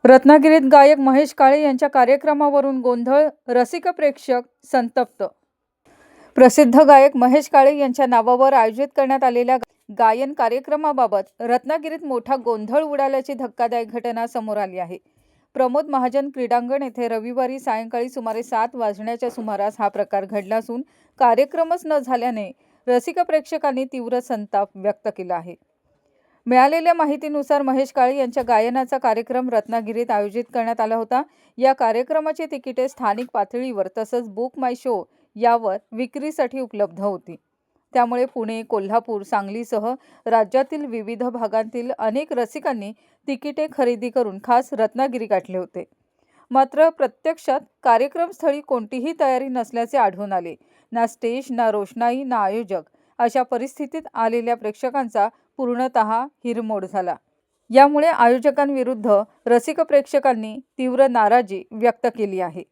रत्नागिरीत गायक महेश काळे यांच्या कार्यक्रमावरून गोंधळ, रसिक प्रेक्षक संतप्त। प्रसिद्ध गायक महेश काळे यांच्या नावावर आयोजित करण्यात आलेल्या गायन कार्यक्रमाबाबत रत्नागिरीत मोठा गोंधळ उडाल्याची धक्कादायक घटना समोर आली आहे। प्रमोद महाजन क्रीडांगण येथे रविवारी सायंकाळी सुमारे 7 वाजण्याच्या सुमारास हा प्रकार घडला असून कार्यक्रमच न झाल्याने रसिक प्रेक्षकांनी तीव्र संताप व्यक्त केला आहे। मिळालेल्या माहितीनुसार महेश काळे यांच्या गायनाचा कार्यक्रम रत्नागिरीत आयोजित करण्यात आला होता। या कार्यक्रमाची तिकिटे स्थानिक पातळीवर तसंच बुक माय शो यावर विक्रीसाठी उपलब्ध होती। त्यामुळे पुणे, कोल्हापूर, सांगलीसह राज्यातील विविध भागांतील अनेक रसिकांनी तिकिटे खरेदी करून खास रत्नागिरी गाठले होते। मात्र प्रत्यक्षात कार्यक्रमस्थळी कोणतीही तयारी नसल्याचे आढळून आले। ना स्टेज, ना रोषणाई, ना आयोजक अशा परिस्थितीत आलेल्या प्रेक्षकांचा पूर्णतः हिरमोड झाला। यामुळे आयोजकांविरुद्ध रसिक प्रेक्षकांनी तीव्र नाराजी व्यक्त केली आहे।